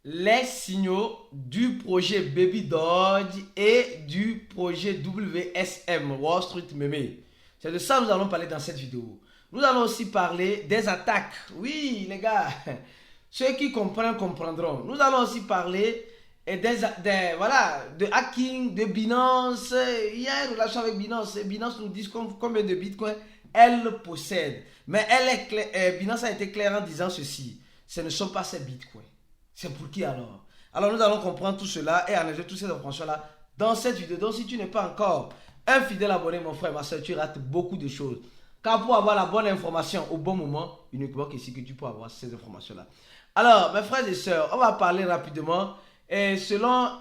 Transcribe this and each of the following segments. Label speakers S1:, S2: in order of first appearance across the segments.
S1: les signaux du projet Baby Doge et du projet WSM, Wall Street Meme. C'est de ça que nous allons parler dans cette vidéo. Nous allons aussi parler des attaques. Oui, les gars, ceux qui comprennent comprendront. Nous allons aussi parler voilà, de hacking, de Binance. Il y a une relation avec Binance. Binance nous dit combien de bitcoins elle possède. Mais Binance a été claire en disant ceci. Ce ne sont pas ces bitcoins. C'est pour qui alors? Alors nous allons comprendre tout cela et analyser toutes ces informations-là dans cette vidéo. Donc si tu n'es pas encore un fidèle abonné, mon frère, ma soeur, tu rates beaucoup de choses. Car pour avoir la bonne information au bon moment, uniquement qu'ici que tu peux avoir ces informations-là. Alors, mes frères et sœurs, on va parler rapidement. Et selon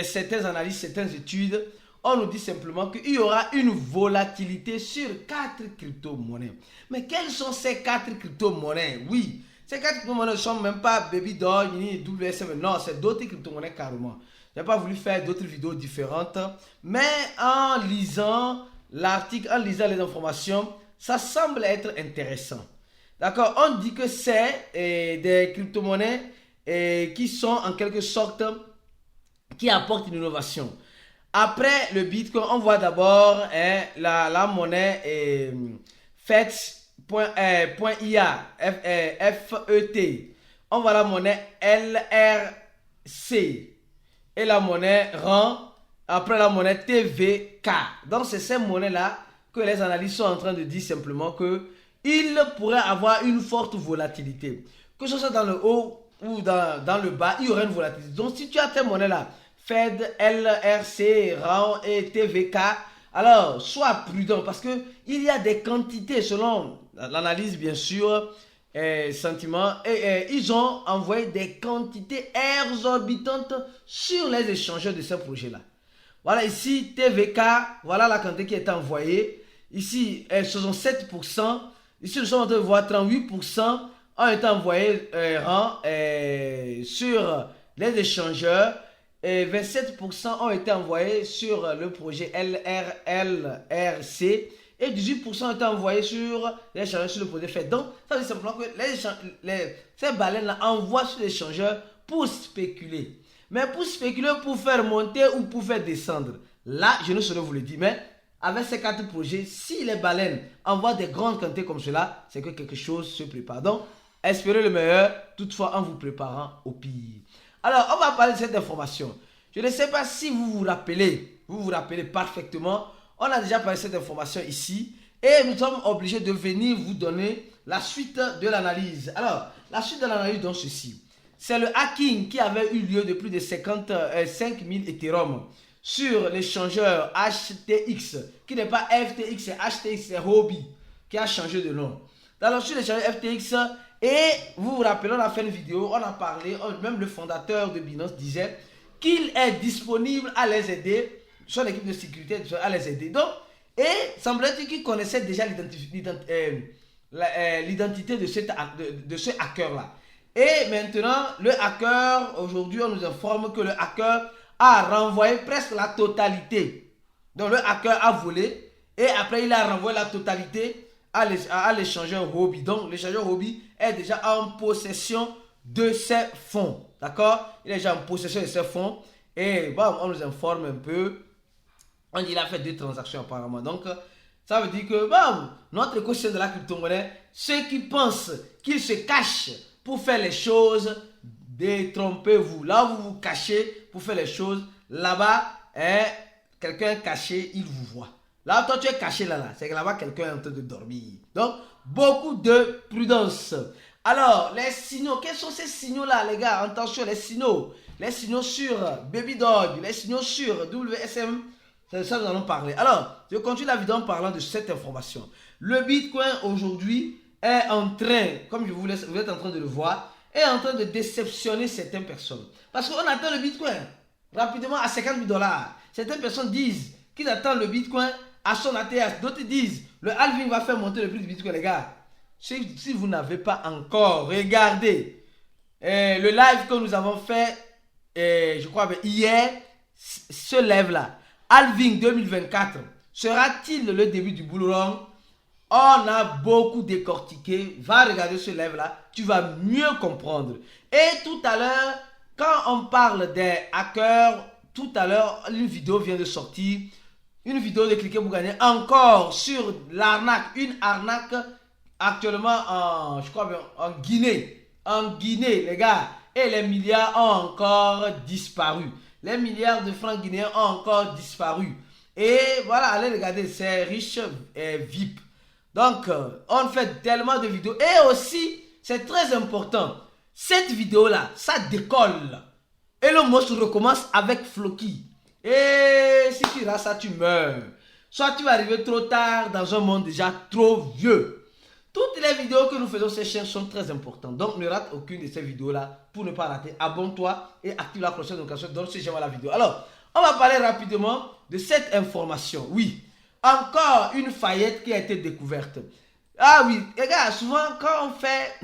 S1: certaines analyses, certaines études, on nous dit simplement qu'il y aura une volatilité sur 4 crypto-monnaies. Mais quelles sont ces 4 crypto-monnaies? Oui, ces 4 crypto-monnaies ne sont même pas Baby Doge ni WSM. Non, c'est d'autres crypto-monnaies carrément. Je n'ai pas voulu faire d'autres vidéos différentes. Mais en lisant l'article, en lisant les informations, ça semble être intéressant. D'accord? On dit que c'est des crypto-monnaies qui sont en quelque sorte, qui apportent une innovation. Après le Bitcoin, on voit d'abord la monnaie FET.IA, FET. On voit la monnaie LRC et la monnaie RAN, après la monnaie TVK. Donc c'est ces monnaies-là que les analystes sont en train de dire simplement que il pourrait avoir une forte volatilité. Que ce soit dans le haut ou dans le bas, il y aurait une volatilité. Donc si tu as ces monnaies-là, Fed, LRC, RAN et TVK, alors sois prudent parce que il y a des quantités selon l'analyse bien sûr, sentiments, et ils ont envoyé des quantités exorbitantes sur les échangeurs de ce projet-là. Voilà ici TVK, voilà la quantité qui est envoyée. Ici 67%, ici nous sommes en train de voir 38% ont été envoyés sur les échangeurs. Et 27% ont été envoyés sur le projet LRC et 18% ont été envoyés sur l'échangeur sur le projet FED. Donc, ça veut dire simplement que ces baleines-là envoient sur l'échangeur pour spéculer. Mais pour spéculer, pour faire monter ou pour faire descendre. Là, je ne saurais vous le dire, mais avec ces 4 projets, si les baleines envoient des grandes quantités comme cela, c'est que quelque chose se prépare. Donc, espérez le meilleur, toutefois en vous préparant au pire. Alors, on va parler de cette information. Je ne sais pas si vous vous rappelez parfaitement. On a déjà parlé de cette information ici. Et nous sommes obligés de venir vous donner la suite de l'analyse. Alors, la suite de l'analyse donne ceci. C'est le hacking qui avait eu lieu de plus de 5 000 Ethereum sur l'échangeur HTX, qui n'est pas FTX, c'est HTX, c'est Huobi, qui a changé de nom. Alors, sur l'échangeur FTX, et vous vous rappelez, on a fait une vidéo, on a parlé, même le fondateur de Binance disait qu'il est disponible à les aider, son équipe de sécurité à les aider. Donc, et semblait-il qu'il connaissait déjà l'identité de ce hacker-là. Et maintenant, le hacker, aujourd'hui, on nous informe que le hacker a renvoyé presque la totalité. Donc, le hacker a volé et après, il a renvoyé la totalité à l'échangeur Huobi. Donc, l'échangeur Huobi est déjà en possession de ses fonds. D'accord? Il est déjà en possession de ses fonds. Et bon, on nous informe un peu. On dit qu'il a fait 2 transactions apparemment. Donc, ça veut dire que bon, notre écosystème de la crypto-monnaie, ceux qui pensent qu'ils se cachent pour faire les choses, détrompez-vous. Là où vous vous cachez pour faire les choses, là-bas, quelqu'un caché, il vous voit. Là, toi, tu es caché là, c'est que là-bas, quelqu'un est en train de dormir. Donc, beaucoup de prudence. Alors, les signaux, quels sont ces signaux-là, les gars? Attention, les signaux. Les signaux sur Baby Doge, les signaux sur WSM, c'est de ça que nous allons parler. Alors, je continue la vidéo en parlant de cette information. Le Bitcoin, aujourd'hui, est en train, comme vous êtes en train de le voir, est en train de déceptionner certaines personnes. Parce qu'on attend le Bitcoin rapidement à 50 000 $. Certaines personnes disent qu'ils attendent le Bitcoin à son ATH. D'autres disent le halving va faire monter le prix du Bitcoin, les gars. Si vous n'avez pas encore regardé le live que nous avons fait, je crois hier, ce live là, halving 2024, sera-t-il le début du bull run? On a beaucoup décortiqué. Va regarder ce live-là. Tu vas mieux comprendre. Et tout à l'heure, quand on parle des hackers, tout à l'heure, une vidéo vient de sortir. Une vidéo de Cliquez pour gagner. Encore sur l'arnaque. Une arnaque actuellement en, je crois, en Guinée. En Guinée, les gars. Et les milliards ont encore disparu. Les milliards de francs guinéens ont encore disparu. Et voilà, allez regarder, c'est riche et VIP. Donc, on fait tellement de vidéos. Et aussi, c'est très important. Cette vidéo-là, ça décolle. Et le monstre recommence avec Floki. Et si tu rates ça, tu meurs. Soit tu vas arriver trop tard dans un monde déjà trop vieux. Toutes les vidéos que nous faisons sur ces chaînes sont très importantes. Donc, ne rate aucune de ces vidéos-là pour ne pas rater. Abonne-toi et active la cloche de notification. Donc, si j'aime la vidéo. Alors, on va parler rapidement de cette information. Oui, encore une faillite qui a été découverte. Ah oui, les gars, souvent quand on fait...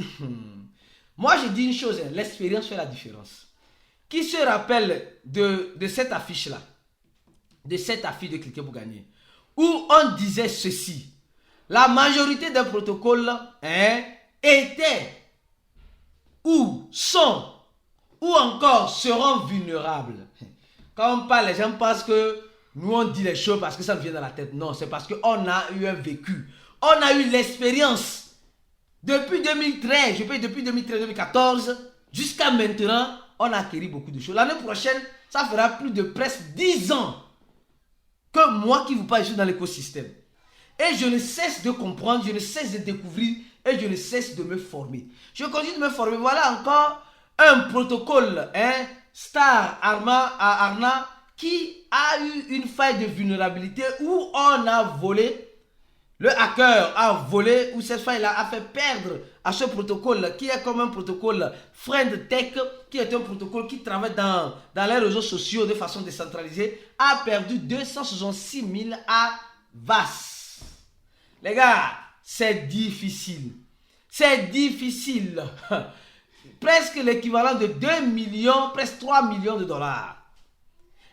S1: Moi, je dis une chose, hein, l'expérience fait la différence. Qui se rappelle de cette affiche-là? De cette affiche de Cliquez pour gagner. Où on disait ceci. La majorité des protocoles étaient ou sont ou encore seront vulnérables. Quand on parle, les gens pensent que nous on dit les choses parce que ça nous vient dans la tête. Non, c'est parce qu'on a eu un vécu. On a eu l'expérience. Depuis 2013, je peux dire depuis 2013-2014, jusqu'à maintenant, on a acquis beaucoup de choses. L'année prochaine, ça fera plus de presque 10 ans que moi qui vous parle, je suis dans l'écosystème. Et je ne cesse de comprendre, je ne cesse de découvrir et je ne cesse de me former. Je continue de me former. Voilà encore un protocole, Star Arna, qui a eu une faille de vulnérabilité où on a volé, le hacker a volé, où cette faille-là a fait perdre à ce protocole qui est comme un protocole Friend Tech, qui est un protocole qui travaille dans les réseaux sociaux de façon décentralisée, a perdu 266 000 AVAS. Les gars, c'est difficile. C'est difficile. Presque l'équivalent de 2 millions, presque 3 millions de dollars.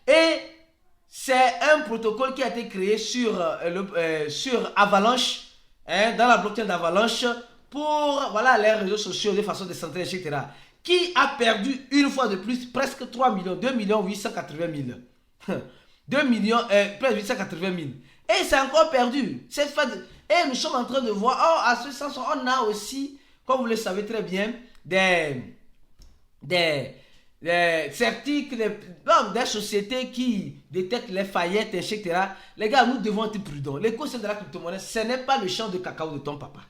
S1: Et c'est un protocole qui a été créé sur Avalanche, dans la blockchain d'Avalanche, pour voilà, les réseaux sociaux de façon décentralisée, etc. Qui a perdu une fois de plus presque 3 millions, 2 880 000. 2 millions, presque 880 000. Et c'est encore perdu. Cette fois et nous sommes en train de voir, à ce sens, on a aussi, comme vous le savez très bien, des certificats, des sociétés qui détectent les faillettes, etc. Les gars, nous devons être prudents. L'écosystème de la crypto-monnaie, ce n'est pas le champ de cacao de ton papa.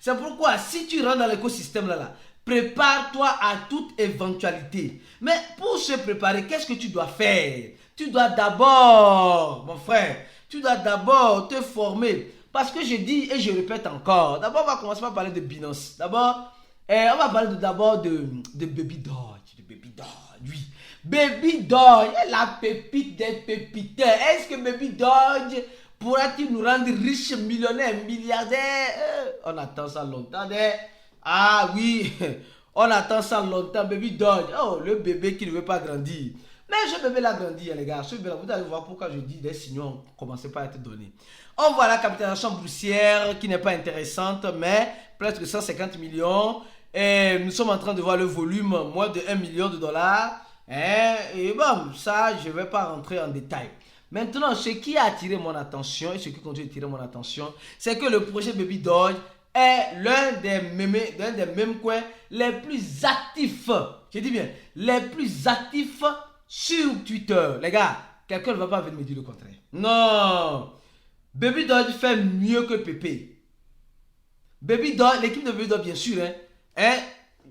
S1: C'est pourquoi, si tu rentres dans l'écosystème là, prépare-toi à toute éventualité. Mais pour se préparer, qu'est-ce que tu dois faire? Tu dois d'abord, mon frère, tu dois d'abord te former. Parce que je dis et je répète encore. D'abord, on va commencer par parler de Binance. D'abord, on va parler d'abord de Baby Doge. De Baby Doge, oui. Baby Doge, la pépite des pépiteurs. Est-ce que Baby Doge pourra-t-il nous rendre riches, millionnaires, milliardaires? On attend ça longtemps. Ah oui, on attend ça longtemps. Baby Doge, oh, le bébé qui ne veut pas grandir. Mais ce bébé l'a grandi, les gars. Ce bébé, vous allez voir pourquoi je dis des signaux ne commencent pas à être donnés. On voit la capitalisation boursière qui n'est pas intéressante, mais presque 150 millions. Et nous sommes en train de voir le volume, moins de 1 million de dollars. Et bon, ça, je ne vais pas rentrer en détail. Maintenant, ce qui a attiré mon attention et ce qui continue d'attirer mon attention, c'est que le projet Baby Doge est l'un des mêmes coins les plus actifs. Je dis bien, les plus actifs sur Twitter. Les gars, quelqu'un ne va pas venir me dire le contraire. Non. Baby Doge fait mieux que Pépé. Baby Doge, l'équipe de Baby Doge, bien sûr,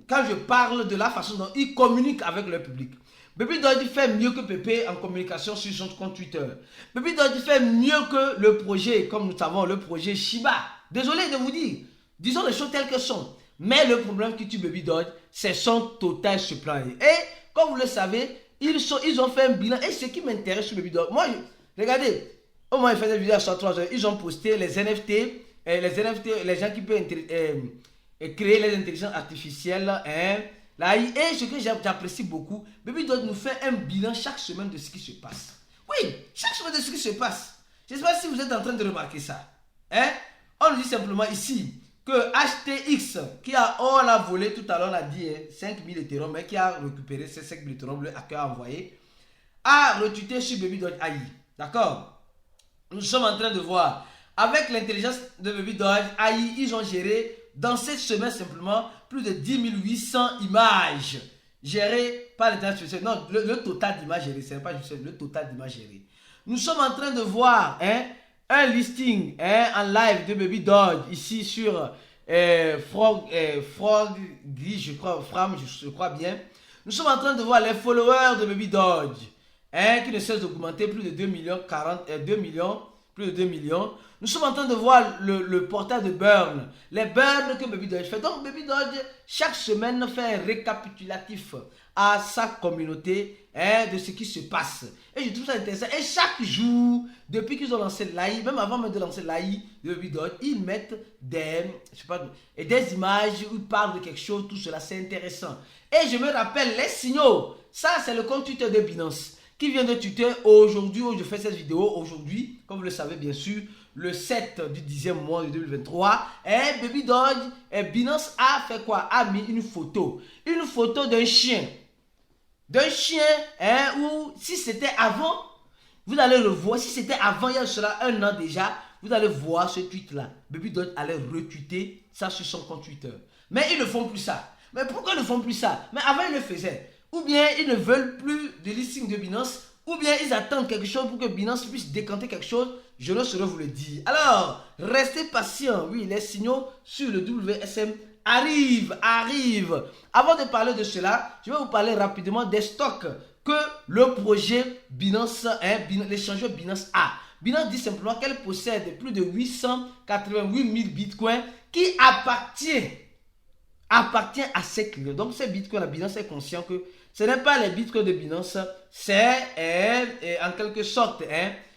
S1: quand je parle de la façon dont ils communiquent avec leur public. Baby Doge fait mieux que Pépé en communication sur son compte Twitter. Baby Doge fait mieux que le projet, comme nous savons, le projet Shiba. Désolé de vous dire, disons les choses telles qu'elles sont. Mais le problème qui tue Baby Doge, c'est son total supply. Et comme vous le savez, ils ont fait un bilan. Et ce qui m'intéresse sur Baby Doge, moi, regardez, au moins ils faisaient des vidéos à 3 heures, ils ont posté les NFT, les gens qui peuvent créer les intelligences artificielles, là, et ce que j'apprécie beaucoup, Baby Doge nous fait un bilan chaque semaine de ce qui se passe. Oui, chaque semaine de ce qui se passe. Je ne sais pas si vous êtes en train de remarquer ça. On nous dit simplement ici que HTX, on a volé tout à l'heure, on a dit 5000 Ethereum, mais qui a récupéré ces 5000 Ethereum, le hacker a envoyé, a retweeté sur Baby.ai. D'accord? Nous sommes en train de voir, avec l'intelligence de Baby.ai, ils ont géré dans cette semaine simplement plus de 10 800 images gérées par l'intelligence artificielle. Non, le total d'images gérées, ce n'est pas juste le total d'images gérées. Nous sommes en train de voir un listing en live de Baby Doge ici sur Frog, je crois bien. Nous sommes en train de voir les followers de Baby Doge qui ne cessent d'augmenter, plus de 2 millions, plus de 2 millions. Nous sommes en train de voir le portail de burn, les burns que Baby Doge fait. Donc Baby Doge chaque semaine fait un récapitulatif à sa communauté de ce qui se passe. Et je trouve ça intéressant. Et chaque jour, depuis qu'ils ont lancé l'AI, même avant même de lancer l'AI de Baby Doge, ils mettent des images où ils parlent de quelque chose, tout cela, c'est intéressant. Et je me rappelle les signaux. Ça, c'est le compte Twitter de Binance qui vient de tweeter aujourd'hui, où je fais cette vidéo, aujourd'hui, comme vous le savez bien sûr, le 7 du 10e mois de 2023, et Baby Doge, et Binance a fait quoi? A mis une photo d'un chien. Où si c'était avant, vous allez le voir, si c'était avant, il y a cela un an déjà, vous allez voir ce tweet-là. Baby Doge allait retweeter ça sur son compte Twitter. Mais ils ne font plus ça. Mais pourquoi ils ne font plus ça? Mais avant, ils le faisaient. Ou bien ils ne veulent plus de listing de Binance, ou bien ils attendent quelque chose pour que Binance puisse décanter quelque chose. Je ne saurais vous le dire. Alors, restez patient. Oui, les signaux sur le WSM arrivent. Avant de parler de cela, je vais vous parler rapidement des stocks que le projet Binance, l'échangeur Binance a. Binance dit simplement qu'elle possède plus de 888 000 bitcoins qui appartiennent à ses clients. Donc ces bitcoins, la Binance est conscient que ce n'est pas les bitcoins de Binance, c'est en quelque sorte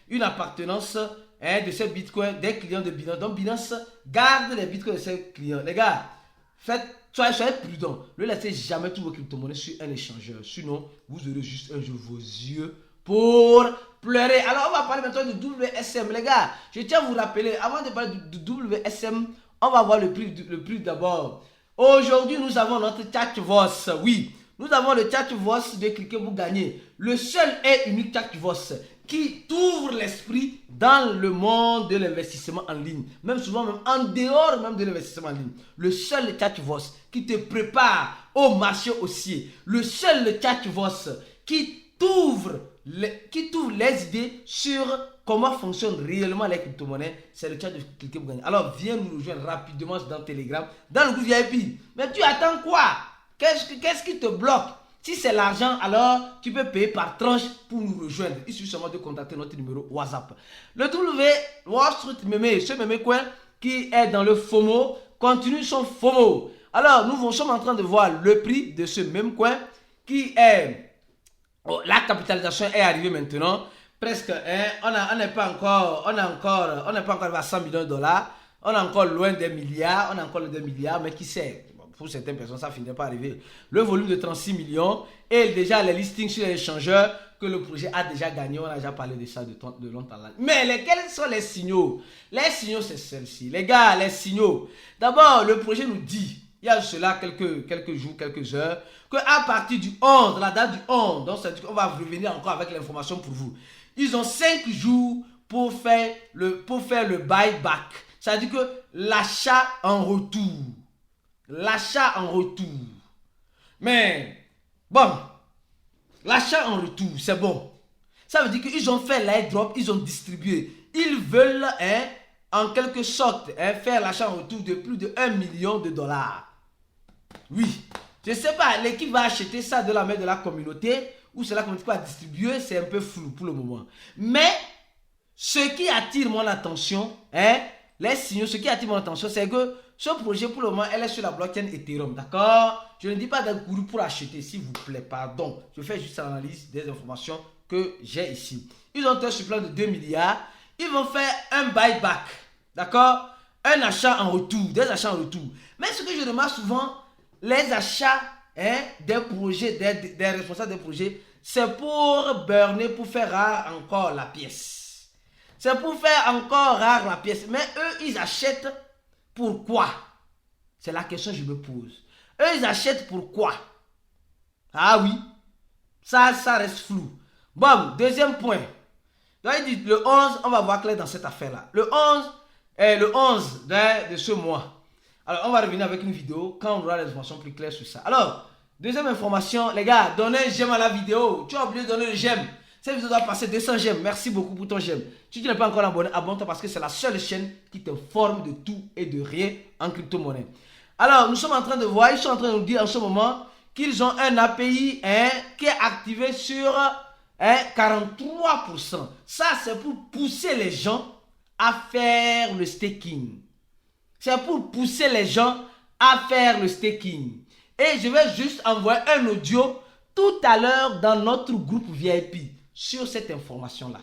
S1: une appartenance de ces bitcoins des clients de Binance. Donc Binance garde les bitcoins de ses clients. Les gars, soyez prudents. Ne laissez jamais tous vos crypto-monnaies sur un échangeur. Sinon, vous aurez juste un jour vos yeux pour pleurer. Alors, on va parler maintenant du WSM. Les gars, je tiens à vous rappeler, avant de parler du WSM, on va voir le prix d'abord. Aujourd'hui, nous avons notre ChatVoss. Oui, nous avons le ChatVoss de cliquer pour gagner. Le seul et unique ChatVoss qui t'ouvre l'esprit dans le monde de l'investissement en ligne. Même souvent, même en dehors même de l'investissement en ligne. Le seul ChatVoss qui te prépare au marché haussier. Le seul ChatVoss qui t'ouvre les idées sur comment fonctionnent réellement les crypto-monnaies. C'est le chat de cliquer pour gagner. Alors viens nous rejoindre rapidement dans Telegram, dans le groupe VIP. Mais tu attends quoi? Qu'est-ce qui te bloque? Si c'est l'argent, alors tu peux payer par tranche pour nous rejoindre. Il suffit seulement de contacter notre numéro WhatsApp. Le Wall Street Meme, ce meme coin qui est dans le FOMO, continue son FOMO. Alors nous sommes en train de voir le prix de ce même coin qui est... la capitalisation est arrivée maintenant. Presque, on n'est pas encore à 100 millions de dollars. On est encore loin des milliards. Mais qui sait? Pour certaines personnes, ça finira par arriver. Le volume de 36 millions et déjà les listings sur les échangeurs que le projet a déjà gagné. On a déjà parlé de ça de longtemps là. Mais quels sont les signaux? Les signaux, c'est celle-ci. Les gars, les signaux. D'abord, le projet nous dit, il y a cela quelques jours, quelques heures, qu'à partir du 11, la date du 11, donc ça dit qu'on va revenir encore avec l'information pour vous. Ils ont 5 jours pour faire le buyback. Ça veut dire que l'achat en retour. Mais, bon, l'achat en retour, c'est bon. Ça veut dire qu'ils ont fait l'airdrop, ils ont distribué. Ils veulent, en quelque sorte, faire l'achat en retour de plus de 1 million de dollars. Oui, je ne sais pas, l'équipe va acheter ça de la main de la communauté ou c'est la communauté qui va distribuer, c'est un peu flou pour le moment. Mais, ce qui attire mon attention, les signaux, ce qui attire mon attention, c'est que ce projet, pour le moment, elle est sur la blockchain Ethereum, d'accord? Je ne dis pas d'un gourou pour acheter, s'il vous plaît, pardon. Je fais juste l'analyse des informations que j'ai ici. Ils ont un supplément de 2 milliards. Ils vont faire un buyback, d'accord? Un achat en retour, des achats en retour. Mais ce que je remarque souvent, les achats des projets, des responsables des projets, c'est pour burner, pour faire rare encore la pièce. C'est pour faire encore rare la pièce. Mais eux, ils achètent pourquoi? C'est la question que je me pose. Eux, ils achètent pourquoi? Ah oui, ça reste flou. Bon, deuxième point. Donc, il dit le 11, on va voir clair dans cette affaire-là. Le 11 de ce mois. Alors, on va revenir avec une vidéo quand on aura les informations plus claires sur ça. Alors, deuxième information, les gars, donnez un j'aime à la vidéo. Tu as oublié de donner le j'aime. Cette vidéo doit passer 200 j'aime. Merci beaucoup pour ton j'aime. Si tu n'es pas encore abonné, abonne-toi parce que c'est la seule chaîne qui t'informe de tout et de rien en crypto-monnaie. Alors, nous sommes en train de voir, ils sont en train de nous dire en ce moment qu'ils ont un API qui est activé sur 43%. Ça, c'est pour pousser les gens à faire le staking. C'est pour pousser les gens à faire le staking. Et je vais juste envoyer un audio tout à l'heure dans notre groupe VIP sur cette information-là.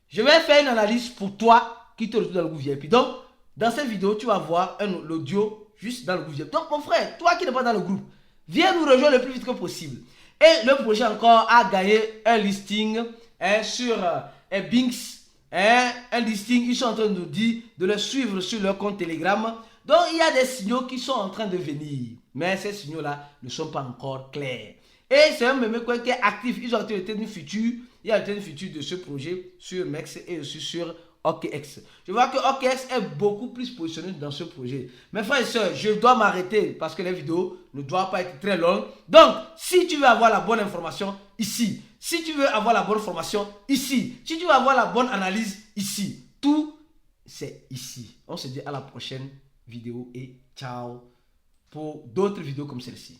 S1: Je vais faire une analyse pour toi qui te retrouve dans le groupe VIP. Donc, dans cette vidéo, tu vas voir l'audio juste dans le groupe VIP. Donc, mon frère, toi qui n'es pas dans le groupe, viens nous rejoindre le plus vite que possible. Et le projet encore a gagné un listing sur Binx. Un listing, ils sont en train de nous dire de le suivre sur leur compte Telegram. Donc, il y a des signaux qui sont en train de venir. Mais ces signaux-là ne sont pas encore clairs. Et c'est un meme qui est actif. Ils ont activé une future. Il y a une future de ce projet sur MEX et aussi sur OKX. Je vois que OKX est beaucoup plus positionné dans ce projet. Mes frères et sœurs, je dois m'arrêter parce que les vidéos ne doivent pas être très longues. Donc, si tu veux avoir la bonne information, ici. Si tu veux avoir la bonne formation, ici. Si tu veux avoir la bonne analyse, ici. Tout, c'est ici. On se dit à la prochaine vidéo et ciao pour d'autres vidéos comme celle-ci.